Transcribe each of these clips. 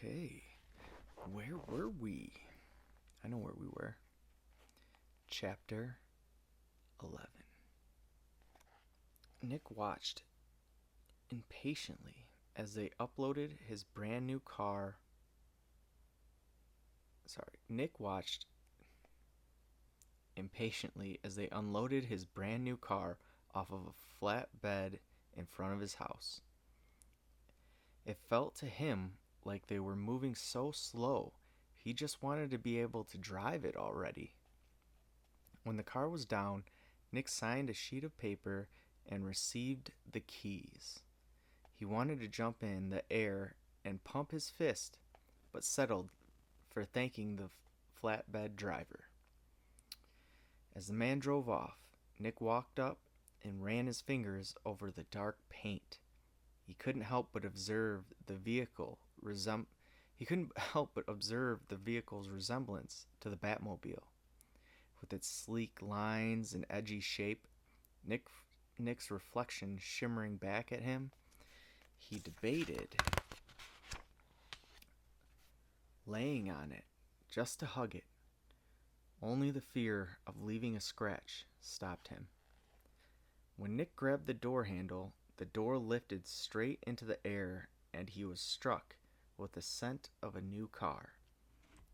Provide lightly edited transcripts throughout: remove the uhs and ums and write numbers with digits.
Okay, where were we? I know where we were. Chapter 11. Nick watched impatiently as they uploaded his brand new car. Nick watched impatiently as they unloaded his brand new car off of a flatbed in front of his house. It felt to him like they were moving so slow, he just wanted to be able to drive it already. When the car was down, Nick signed a sheet of paper and received the keys. He wanted to jump in the air and pump his fist, but settled for thanking the flatbed driver. As the man drove off, Nick walked up and ran his fingers over the dark paint. He couldn't help but observe the vehicle's resemblance to the Batmobile. With its sleek lines and edgy shape, Nick's reflection shimmering back at him, he debated laying on it just to hug it. Only the fear of leaving a scratch stopped him. When Nick grabbed the door handle, the door lifted straight into the air and he was struck with the scent of a new car.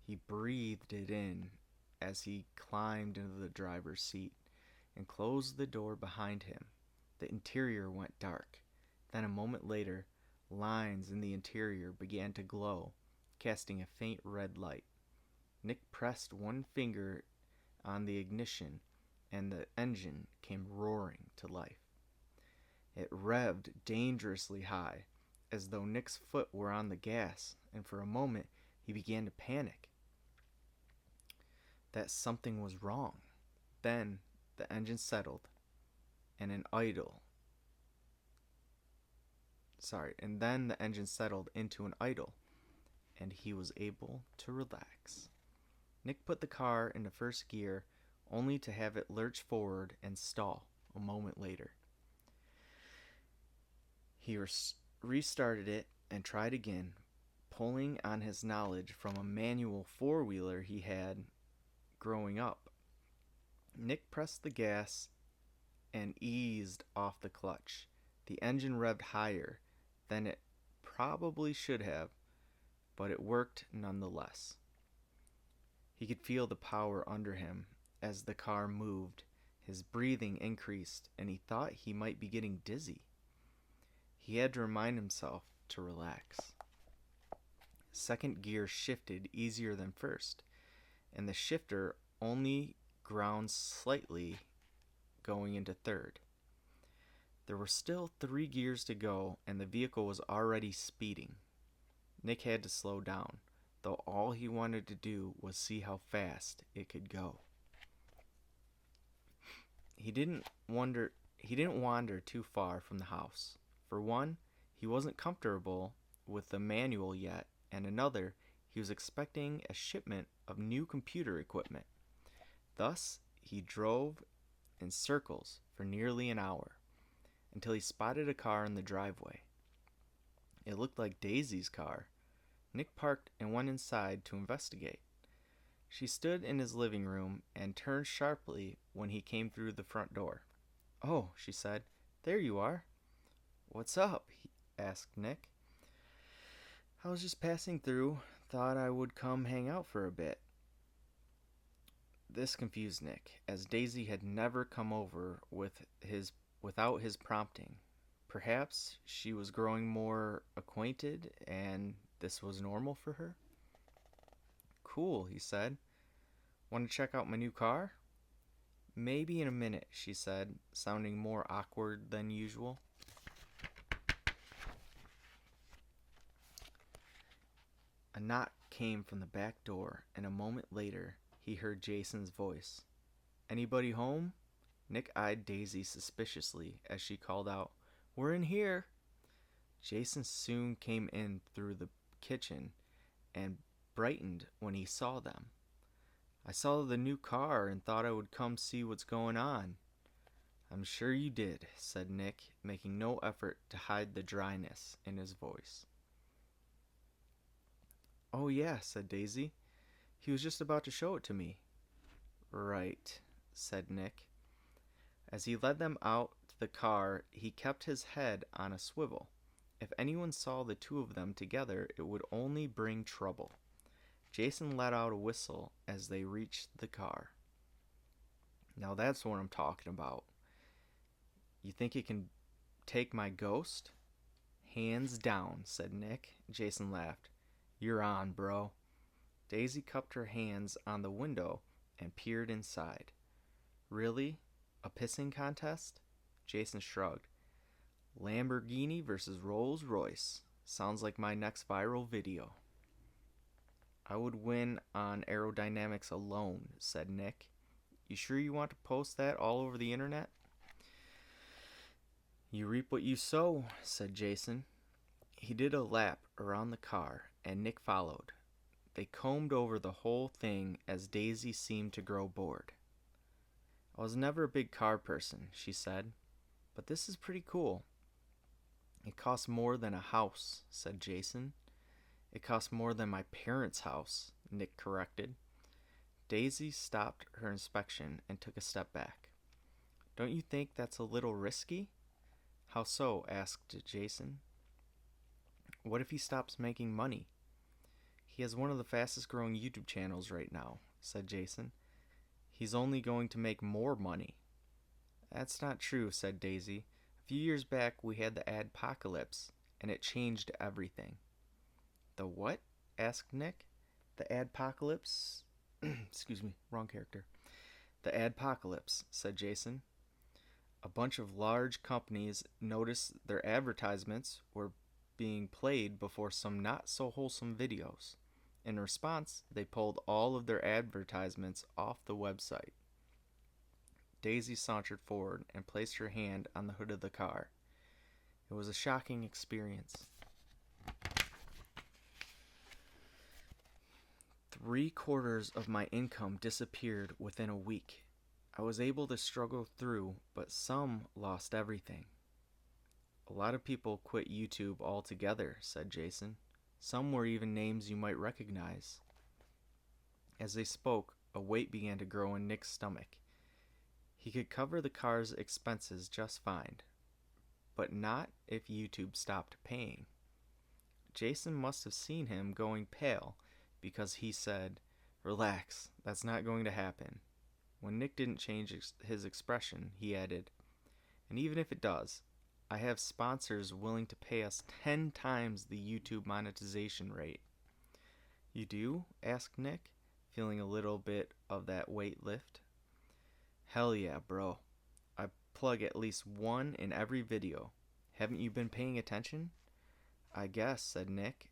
He breathed it in as he climbed into the driver's seat and closed the door behind him. The interior went dark. Then a moment later, lines in the interior began to glow, casting a faint red light. Nick pressed one finger on the ignition and the engine came roaring to life. It revved dangerously high, as though Nick's foot were on the gas, and for a moment he began to panic that something was wrong. Then the engine settled, and then the engine settled into an idle, and he was able to relax. Nick put the car into first gear, only to have it lurch forward and stall a moment later. He restarted it and tried again, pulling on his knowledge from a manual four-wheeler he had growing up. Nick pressed the gas and eased off the clutch. The engine revved higher than it probably should have, but it worked nonetheless. He could feel the power under him as the car moved. His breathing increased, and he thought he might be getting dizzy. He had to remind himself to relax. Second gear shifted easier than first, and the shifter only ground slightly going into third. There were still 3 gears to go, and the vehicle was already speeding. Nick had to slow down, though all he wanted to do was see how fast it could go. He didn't wander too far from the house. For one, he wasn't comfortable with the manual yet, and another, he was expecting a shipment of new computer equipment. Thus, he drove in circles for nearly an hour, until he spotted a car in the driveway. It looked like Daisy's car. Nick parked and went inside to investigate. She stood in his living room and turned sharply when he came through the front door. "Oh," she said, "there you are." "What's up?" asked Nick. "I was just passing through. Thought I would come hang out for a bit." This confused Nick, as Daisy had never come over without his prompting. Perhaps she was growing more acquainted, and this was normal for her. "Cool," he said. "Want to check out my new car?" "Maybe in a minute," she said, sounding more awkward than usual. A knock came from the back door, and a moment later, he heard Jason's voice. "Anybody home?" Nick eyed Daisy suspiciously as she called out, "We're in here." Jason soon came in through the kitchen and brightened when he saw them. "I saw the new car and thought I would come see what's going on." "I'm sure you did," said Nick, making no effort to hide the dryness in his voice. Oh, yeah, said Daisy. He was just about to show it to me. Right, said Nick. As he led them out to the car, he kept his head on a swivel. If anyone saw the two of them together, it would only bring trouble. Jason let out a whistle as they reached the car. Now that's what I'm talking about. You think it can take my ghost? Hands down, said Nick. Jason laughed. You're on, bro. Daisy cupped her hands on the window and peered inside. Really? A pissing contest? Jason shrugged. Lamborghini versus Rolls Royce. Sounds like my next viral video. I would win on aerodynamics alone, said Nick. You sure you want to post that all over the internet? You reap what you sow, said Jason. He did a lap around the car, and Nick followed. They combed over the whole thing as Daisy seemed to grow bored. I was never a big car person, she said, but this is pretty cool. It costs more than a house, said Jason. It costs more than my parents' house, Nick corrected. Daisy stopped her inspection and took a step back. Don't you think that's a little risky? How so? Asked Jason. What if he stops making money? He has one of the fastest growing YouTube channels right now, said Jason. He's only going to make more money. That's not true, said Daisy. A few years back we had the adpocalypse, and it changed everything. The what? Asked Nick. The adpocalypse? Excuse me, wrong character. The adpocalypse, said Jason. A bunch of large companies noticed their advertisements were being played before some not so wholesome videos. In response, they pulled all of their advertisements off the website. Daisy sauntered forward and placed her hand on the hood of the car. It was a shocking experience. 3/4 of my income disappeared within a week. I was able to struggle through, but some lost everything. A lot of people quit YouTube altogether, said Jason. Some were even names you might recognize. As they spoke, a weight began to grow in Nick's stomach. He could cover the car's expenses just fine, but not if YouTube stopped paying. Jason must have seen him going pale because he said, Relax, that's not going to happen. When Nick didn't change his expression, he added, And even if it does, I have sponsors willing to pay us 10 times the YouTube monetization rate. You do? Asked Nick, feeling a little bit of that weight lift. Hell yeah, bro. I plug at least one in every video. Haven't you been paying attention? I guess, said Nick,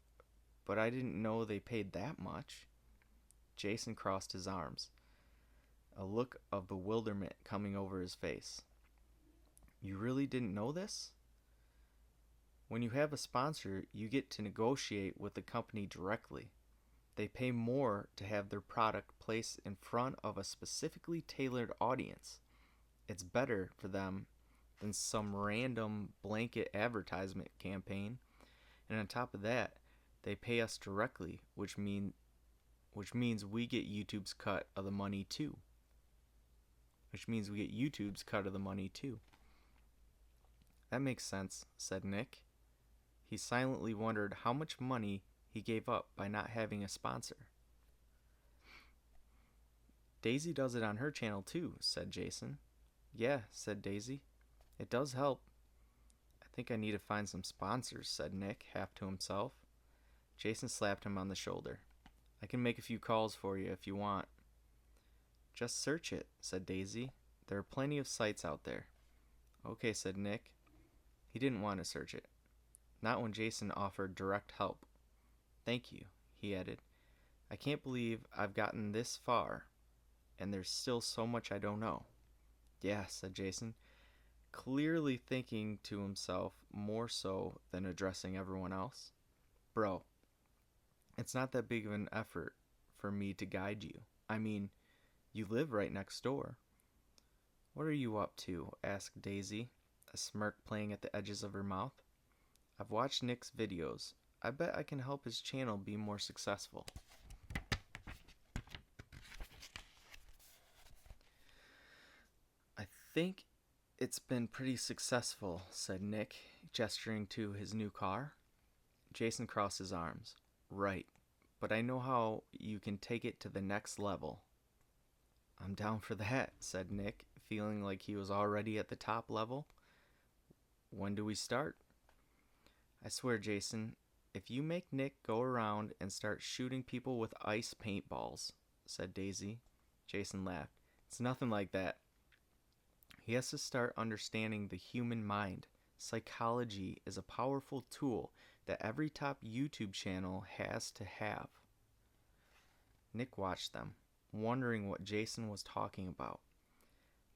but I didn't know they paid that much. Jason crossed his arms, a look of bewilderment coming over his face. You really didn't know this? When you have a sponsor, you get to negotiate with the company directly. They pay more to have their product placed in front of a specifically tailored audience. It's better for them than some random blanket advertisement campaign. And on top of that, they pay us directly, which means we get YouTube's cut of the money too. That makes sense, said Nick. He silently wondered how much money he gave up by not having a sponsor. Daisy does it on her channel too, said Jason. Yeah, said Daisy. It does help. I think I need to find some sponsors, said Nick, half to himself. Jason slapped him on the shoulder. I can make a few calls for you if you want. Just search it, said Daisy. There are plenty of sites out there. Okay, said Nick. He didn't want to search it. Not when Jason offered direct help. Thank you, he added. I can't believe I've gotten this far, and there's still so much I don't know. Yeah, said Jason, clearly thinking to himself more so than addressing everyone else. Bro, it's not that big of an effort for me to guide you. I mean, you live right next door. What are you up to? Asked Daisy, a smirk playing at the edges of her mouth. I've watched Nick's videos. I bet I can help his channel be more successful. I think it's been pretty successful, said Nick, gesturing to his new car. Jason crossed his arms. Right, but I know how you can take it to the next level. I'm down for that, said Nick, feeling like he was already at the top level. When do we start? I swear, Jason, if you make Nick go around and start shooting people with ice paintballs, said Daisy. Jason laughed. It's nothing like that. He has to start understanding the human mind. Psychology is a powerful tool that every top YouTube channel has to have. Nick watched them, wondering what Jason was talking about.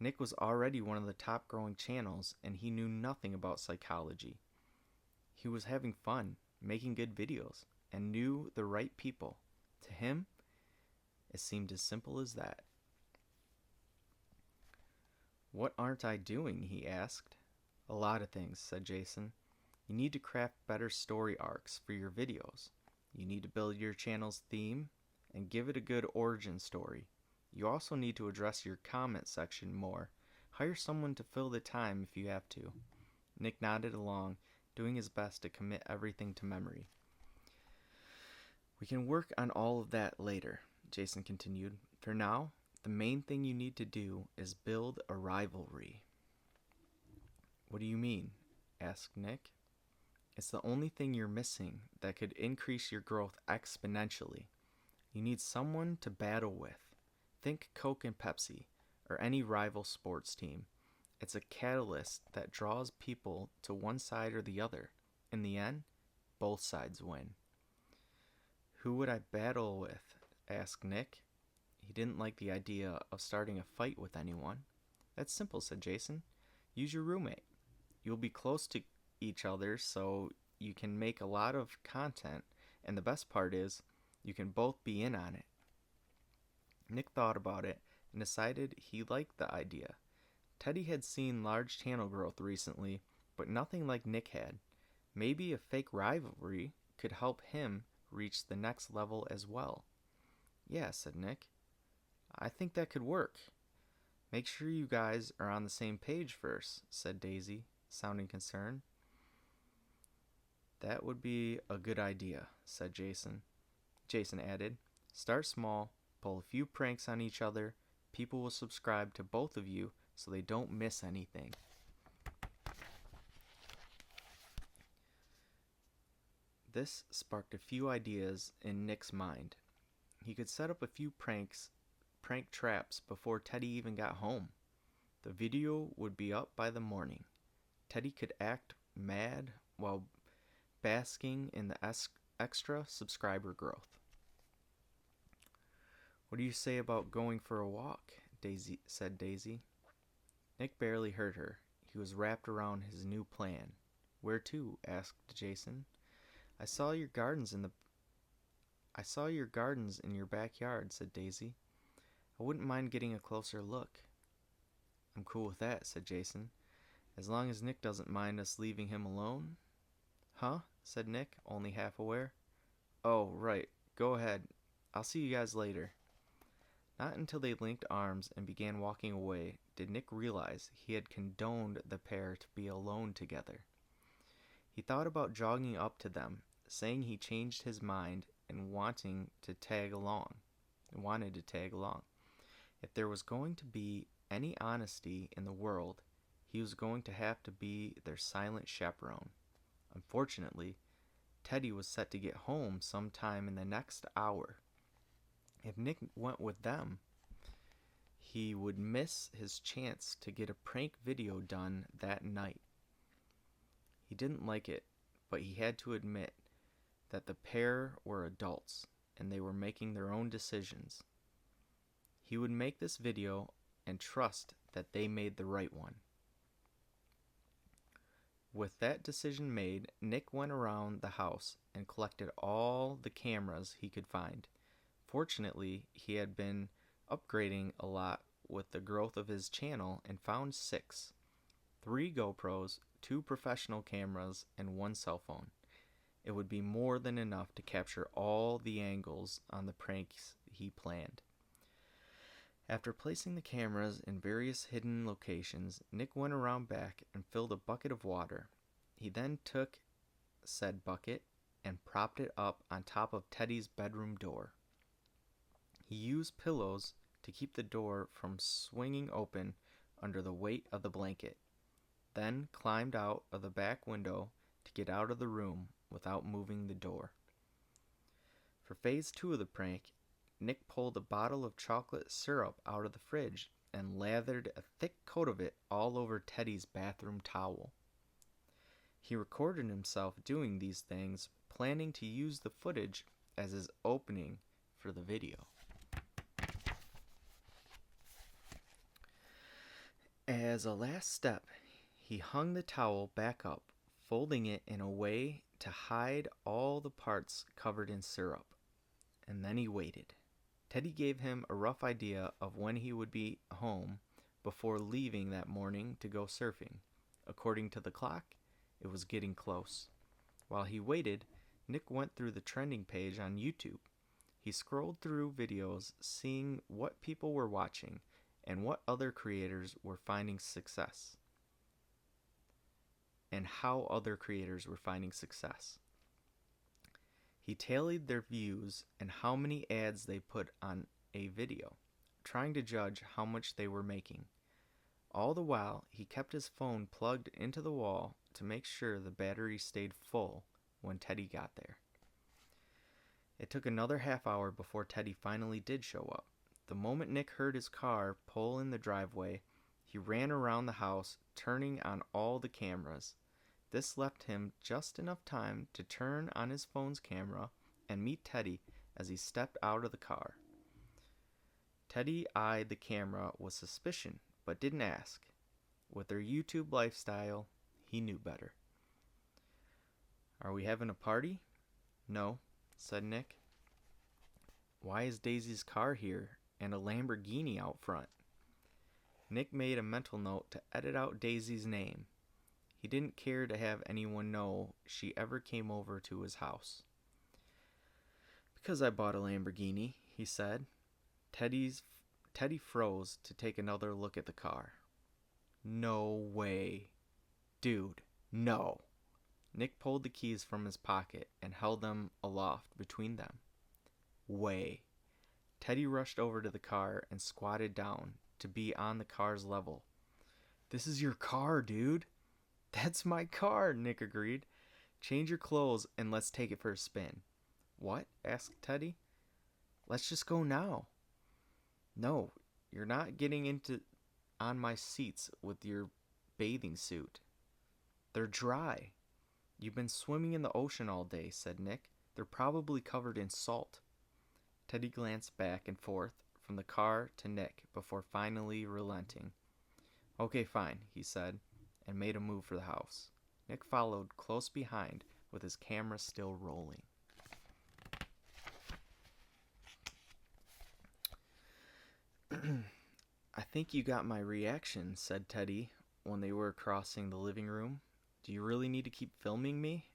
Nick was already one of the top growing channels, and he knew nothing about psychology. He was having fun, making good videos, and knew the right people. To him, it seemed as simple as that. What aren't I doing? He asked. A lot of things, said Jason. You need to craft better story arcs for your videos. You need to build your channel's theme and give it a good origin story. You also need to address your comment section more. Hire someone to fill the time if you have to. Nick nodded along, doing his best to commit everything to memory. We can work on all of that later, Jason continued. For now, the main thing you need to do is build a rivalry. What do you mean? Asked Nick. It's the only thing you're missing that could increase your growth exponentially. You need someone to battle with. Think Coke and Pepsi, or any rival sports team. It's a catalyst that draws people to one side or the other. In the end, both sides win. Who would I battle with? Asked Nick. He didn't like the idea of starting a fight with anyone. That's simple, said Jason. Use your roommate. You'll be close to each other, so you can make a lot of content, and the best part is, you can both be in on it. Nick thought about it and decided he liked the idea. Teddy had seen large channel growth recently, but nothing like Nick had. Maybe a fake rivalry could help him reach the next level as well. Yeah, said Nick. I think that could work. Make sure you guys are on the same page first, said Daisy, sounding concerned. That would be a good idea, said Jason. Jason added, start small, pull a few pranks on each other. People will subscribe to both of you so they don't miss anything. This sparked a few ideas in Nick's mind. He could set up a few prank traps before Teddy even got home. The video would be up by the morning. Teddy could act mad while basking in the extra subscriber growth. What do you say about going for a walk? said Daisy. Nick barely heard her. He was wrapped around his new plan. Where to? Asked Jason. I saw your gardens in your backyard, said Daisy. I wouldn't mind getting a closer look. I'm cool with that, said Jason. As long as Nick doesn't mind us leaving him alone. Huh? Said Nick, only half aware. Oh, right. Go ahead. I'll see you guys later. Not until they linked arms and began walking away did Nick realize he had condoned the pair to be alone together. He thought about jogging up to them, saying he changed his mind and wanted to tag along. If there was going to be any honesty in the world, he was going to have to be their silent chaperone. Unfortunately, Teddy was set to get home sometime in the next hour. If Nick went with them, he would miss his chance to get a prank video done that night. He didn't like it, but he had to admit that the pair were adults and they were making their own decisions. He would make this video and trust that they made the right one. With that decision made, Nick went around the house and collected all the cameras he could find. Fortunately, he had been upgrading a lot with the growth of his channel and found 6. 3 GoPros, 2 professional cameras, and 1 cell phone. it would be more than enough to capture all the angles on the pranks he planned. After placing the cameras in various hidden locations, Nick went around back and filled a bucket of water. He then took said bucket and propped it up on top of Teddy's bedroom door. He used pillows to keep the door from swinging open under the weight of the blanket, then climbed out of the back window to get out of the room without moving the door. For phase 2 of the prank, Nick pulled a bottle of chocolate syrup out of the fridge and lathered a thick coat of it all over Teddy's bathroom towel. He recorded himself doing these things, planning to use the footage as his opening for the video. As a last step, he hung the towel back up, folding it in a way to hide all the parts covered in syrup. And then he waited. Teddy gave him a rough idea of when he would be home before leaving that morning to go surfing. According to the clock, it was getting close. While he waited, Nick went through the trending page on YouTube. He scrolled through videos, seeing what people were watching and what other creators were finding success. And how other creators were finding success. He tallied their views and how many ads they put on a video, trying to judge how much they were making. All the while, he kept his phone plugged into the wall to make sure the battery stayed full when Teddy got there. It took another half hour before Teddy finally did show up. The moment Nick heard his car pull in the driveway, he ran around the house, turning on all the cameras. This left him just enough time to turn on his phone's camera and meet Teddy as he stepped out of the car. Teddy eyed the camera with suspicion, but didn't ask. With their YouTube lifestyle, he knew better. "Are we having a party?" "No," said Nick. "Why is Daisy's car here and a Lamborghini out front?" Nick made a mental note to edit out Daisy's name. He didn't care to have anyone know she ever came over to his house. "Because I bought a Lamborghini," he said. Teddy froze to take another look at the car. "No way. Dude, no." Nick pulled the keys from his pocket and held them aloft between them. "Way." Teddy rushed over to the car and squatted down to be on the car's level. "This is your car, dude." "That's my car," Nick agreed. "Change your clothes and let's take it for a spin." "What?" asked Teddy. "Let's just go now." "No, you're not getting on my seats with your bathing suit. They're dry." "You've been swimming in the ocean all day," said Nick. "They're probably covered in salt." Teddy glanced back and forth from the car to Nick before finally relenting. "Okay, fine," he said, and made a move for the house. Nick followed close behind with his camera still rolling. "I think you got my reaction," said Teddy when they were crossing the living room. "Do you really need to keep filming me?"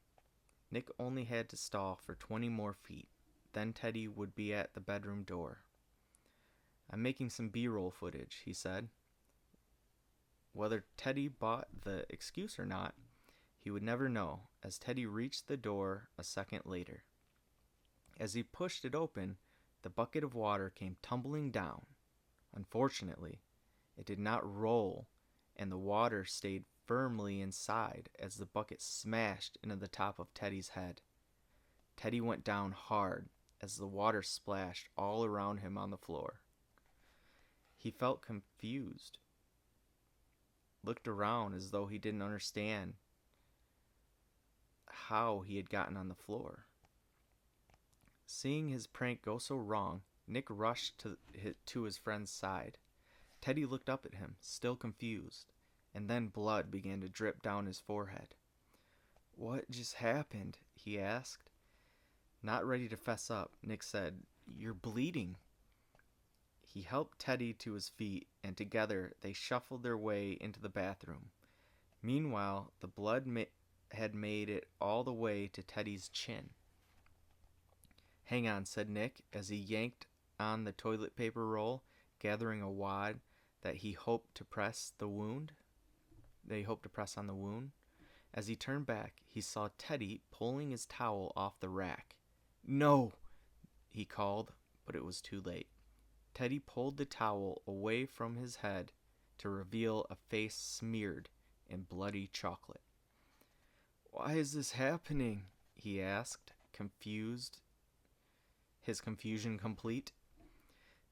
Nick only had to stall for 20 more feet. Then Teddy would be at the bedroom door. "I'm making some B-roll footage," he said. Whether Teddy bought the excuse or not, he would never know, as Teddy reached the door a second later. As he pushed it open, the bucket of water came tumbling down. Unfortunately, it did not roll, and the water stayed firmly inside as the bucket smashed into the top of Teddy's head. Teddy went down hard as the water splashed all around him on the floor. He felt confused, looked around as though he didn't understand how he had gotten on the floor. Seeing his prank go so wrong, Nick rushed to his friend's side. Teddy looked up at him, still confused, and then blood began to drip down his forehead. "What just happened?" he asked. Not ready to fess up, Nick said, "You're bleeding." He helped Teddy to his feet, and together they shuffled their way into the bathroom. Meanwhile, the blood had made it all the way to Teddy's chin. "Hang on," said Nick as he yanked on the toilet paper roll, gathering a wad that he hoped to press the wound. On the wound. As he turned back, he saw Teddy pulling his towel off the rack. "No!" he called, but it was too late. Teddy pulled the towel away from his head to reveal a face smeared in bloody chocolate. "Why is this happening?" he asked, his confusion complete.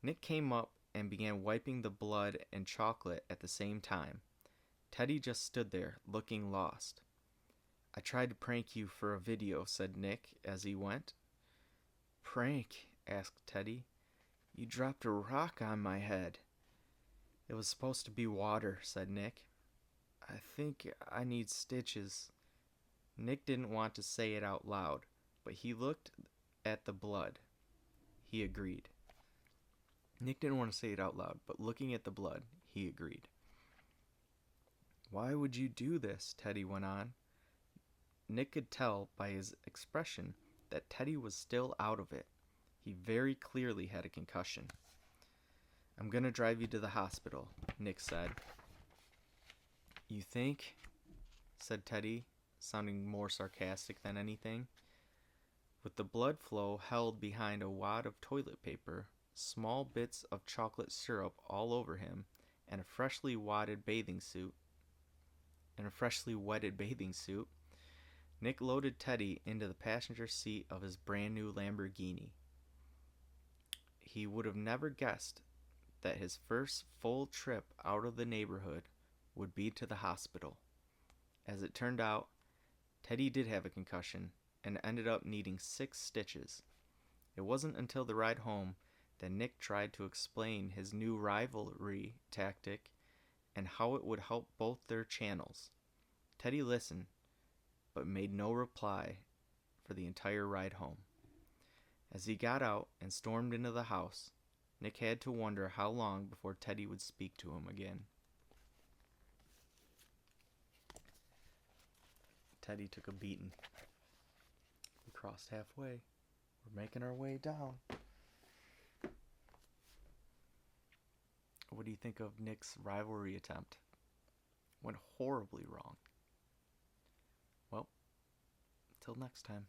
Nick came up and began wiping the blood and chocolate at the same time. Teddy just stood there, looking lost. "I tried to prank you for a video," said Nick as he went. "Prank?" asked Teddy. "You dropped a rock on my head." "It was supposed to be water," said Nick. "I think I need stitches." Nick didn't want to say it out loud, but he looked at the blood. He agreed. Nick didn't want to say it out loud, but looking at the blood, he agreed. "Why would you do this?" Teddy went on. Nick could tell by his expression that Teddy was still out of it. He very clearly had a concussion. "I'm going to drive you to the hospital," Nick said. "You think?" said Teddy, sounding more sarcastic than anything. With the blood flow held behind a wad of toilet paper, small bits of chocolate syrup all over him, and a freshly wetted bathing suit, Nick loaded Teddy into the passenger seat of his brand new Lamborghini. He would have never guessed that his first full trip out of the neighborhood would be to the hospital. As it turned out, Teddy did have a concussion and ended up needing 6 stitches. It wasn't until the ride home that Nick tried to explain his new rivalry tactic and how it would help both their channels. Teddy listened, but made no reply for the entire ride home. As he got out and stormed into the house, Nick had to wonder how long before Teddy would speak to him again. Teddy took a beating. We crossed halfway. We're making our way down. What do you think of Nick's rivalry attempt? Went horribly wrong. Well, till next time.